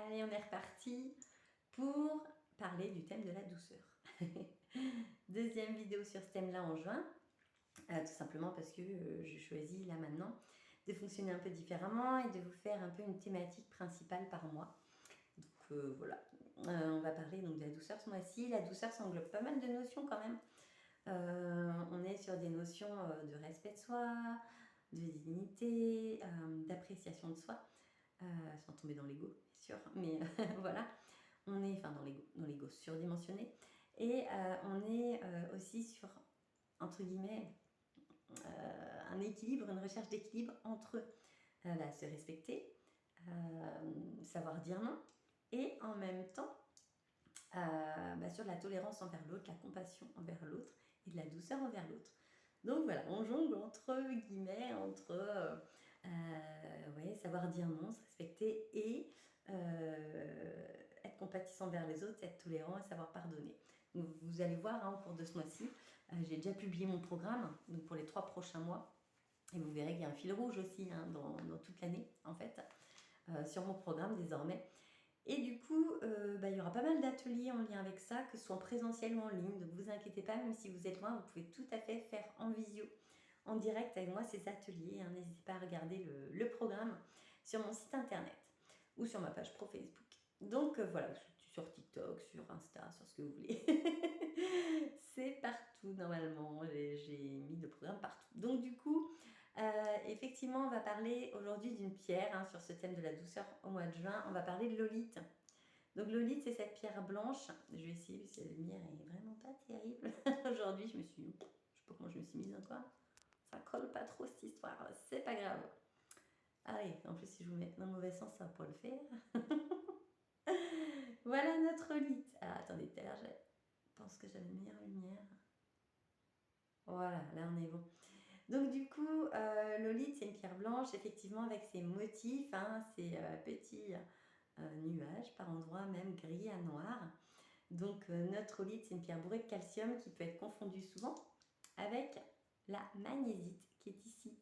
Allez, on est reparti pour parler du thème de la douceur. Deuxième vidéo sur ce thème-là en juin, tout simplement parce que je choisis là maintenant de fonctionner un peu différemment et de vous faire un peu une thématique principale par mois. Donc voilà, on va parler donc de la douceur ce mois-ci. La douceur, ça englobe pas mal de notions quand même. On est sur des notions de respect de soi, de dignité, d'appréciation de soi, sans tomber dans l'ego, bien sûr, mais voilà. On est, enfin dans l'ego surdimensionné, et on est aussi sur, entre guillemets, un équilibre, une recherche d'équilibre entre se respecter, savoir dire non, et en même temps sur la tolérance envers l'autre, la compassion envers l'autre et de la douceur envers l'autre. Donc voilà, on jongle entre guillemets, entre savoir dire non, se respecter et être compatissant envers les autres, être tolérant et savoir pardonner. Donc, vous allez voir au cours de ce mois-ci, j'ai déjà publié mon programme donc pour les 3 prochains mois. Et vous verrez qu'il y a un fil rouge aussi dans toute l'année, en fait, sur mon programme désormais. Et du coup, il y aura pas mal d'ateliers en lien avec ça, que ce soit en présentiel ou en ligne. Donc, vous inquiétez pas, même si vous êtes loin, vous pouvez tout à fait faire en visio, en direct avec moi, ces ateliers. N'hésitez pas à regarder le programme sur mon site internet ou sur ma page pro Facebook. Donc, voilà, sur TikTok, sur Insta, sur ce que vous voulez. C'est partout, normalement. J'ai mis le programme partout. Donc, du coup, effectivement, on va parler aujourd'hui d'une pierre sur ce thème de la douceur au mois de juin. On va parler de l'olite. Donc l'olite, c'est cette pierre blanche. Je vais essayer parce que la lumière est vraiment pas terrible. Aujourd'hui, je sais pas comment je me suis mise encore. Ça colle pas trop cette histoire. C'est pas grave. Allez, en plus si je vous mets dans le mauvais sens, ça va pas le faire. Voilà notre olite. Ah, attendez, tout à l'heure, je pense que j'avais une meilleure lumière. Voilà, là on est bon. Donc du coup, l'olite, c'est une pierre blanche, effectivement, avec ses motifs, ces petits nuages, par endroits même gris à noir. Donc notre olite, c'est une pierre bourrée de calcium qui peut être confondue souvent avec la magnésiite qui est ici.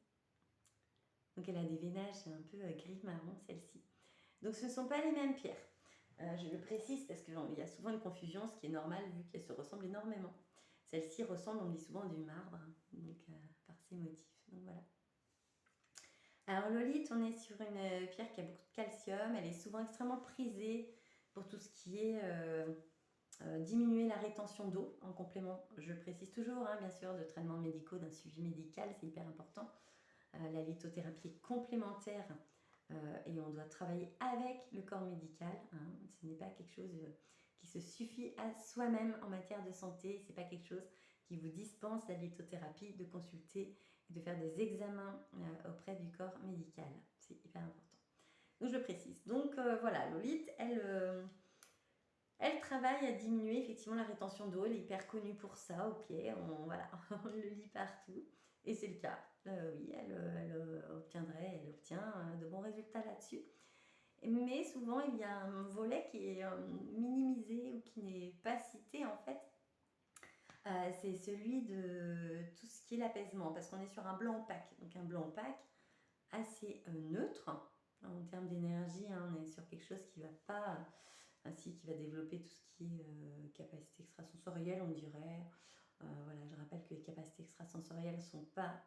Donc elle a des veinages un peu gris-marron, celle-ci. Donc ce ne sont pas les mêmes pierres. Je le précise parce qu'il y a souvent une confusion, ce qui est normal vu qu'elles se ressemblent énormément. Celle-ci ressemble, on dit souvent, du marbre, donc par ses motifs. Donc voilà. Alors l'olite, on est sur une pierre qui a beaucoup de calcium. Elle est souvent extrêmement prisée pour tout ce qui est diminuer la rétention d'eau en complément. Je précise toujours, bien sûr, de traitements médicaux, d'un suivi médical, c'est hyper important. La lithothérapie est complémentaire et on doit travailler avec le corps médical. Ce n'est pas quelque chose qui se suffit à soi-même en matière de santé. C'est pas quelque chose qui vous dispense la lithothérapie, de consulter et de faire des examens auprès du corps médical. C'est hyper important. Donc je le précise. Donc voilà, l'olite, elle travaille à diminuer effectivement la rétention d'eau. Elle est hyper connue pour ça au pied. On le lit partout. Et c'est le cas. Oui, elle obtient de bons résultats là-dessus. Mais souvent, il y a un volet qui est minimisé ou qui n'est pas cité en fait. C'est celui de tout ce qui est l'apaisement. Parce qu'on est sur un blanc opaque. Donc un blanc opaque assez neutre. En termes d'énergie, on est sur quelque chose qui va pas... ainsi qui va développer tout ce qui est capacité extrasensorielle, on dirait. Voilà, je rappelle que les capacités extrasensorielles ne sont pas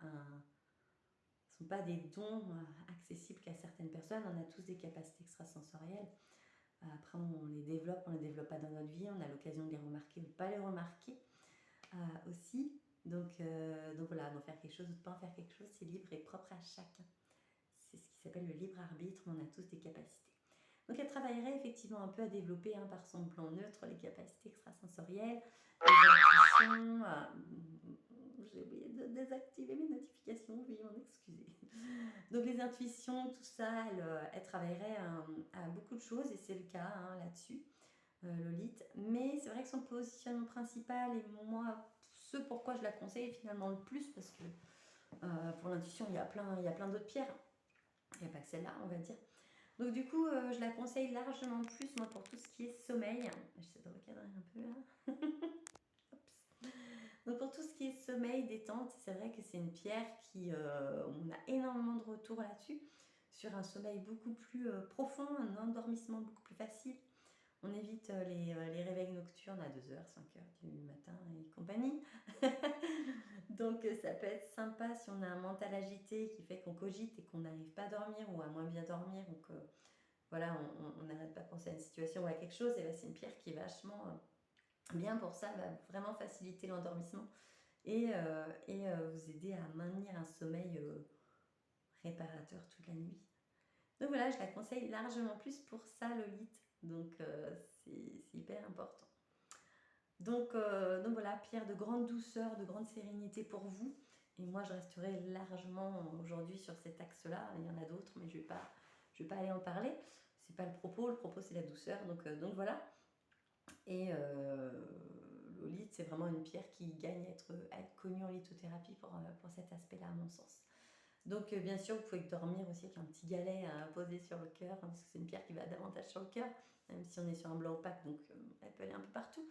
des dons accessibles qu'à certaines personnes. On a tous des capacités extrasensorielles. Après, on les développe pas dans notre vie. On a l'occasion de les remarquer ou de ne pas les remarquer aussi. Donc voilà, d'en faire quelque chose ou de ne pas en faire quelque chose, c'est libre et propre à chacun. C'est ce qui s'appelle le libre arbitre, mais on a tous des capacités. Donc elle travaillerait effectivement un peu à développer par son plan neutre les capacités extrasensorielles, les intuitions. J'ai oublié de désactiver mes notifications, veuillez m'en excuser. Donc les intuitions, tout ça, elle travaillerait à beaucoup de choses et c'est le cas là-dessus, Lolite. Mais c'est vrai que son positionnement principal et moi, ce pourquoi je la conseille finalement le plus, parce que pour l'intuition, il y a plein d'autres pierres. Il n'y a pas que celle-là, on va dire. Donc du coup, je la conseille largement plus, moi, pour tout ce qui est sommeil. J'essaie de recadrer un peu là. Oups. Donc pour tout ce qui est sommeil, détente, c'est vrai que c'est une pierre qui, on a énormément de retours là-dessus, sur un sommeil beaucoup plus profond, un endormissement beaucoup plus facile. On évite les réveils nocturnes à 2 heures, 5 heures du matin et compagnie. Donc ça peut être sympa si on a un mental agité qui fait qu'on cogite et qu'on n'arrive pas à dormir ou à moins bien dormir, ou que voilà, on n'arrête pas de penser à une situation ou à quelque chose, et ben c'est une pierre qui est vachement bien pour ça, va vraiment faciliter l'endormissement et vous aider à maintenir un sommeil réparateur toute la nuit. Donc voilà, je la conseille largement plus pour ça, Lolite. Donc c'est hyper important. Donc voilà, pierre de grande douceur, de grande sérénité pour vous. Et moi, je resterai largement aujourd'hui sur cet axe-là. Il y en a d'autres, mais je vais pas aller en parler. C'est pas le propos c'est la douceur. Donc voilà. Et l'olite, c'est vraiment une pierre qui gagne à être connue en lithothérapie pour cet aspect-là, à mon sens. Donc bien sûr, vous pouvez dormir aussi avec un petit galet à poser sur le cœur, parce que c'est une pierre qui va davantage sur le cœur, même si on est sur un blanc opaque, donc elle peut aller un peu partout.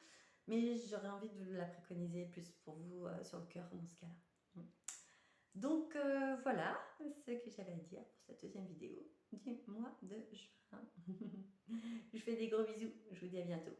Mais j'aurais envie de la préconiser plus pour vous sur le cœur dans ce cas-là. Donc voilà ce que j'avais à dire pour cette deuxième vidéo du mois de juin. Je vous fais des gros bisous, je vous dis à bientôt.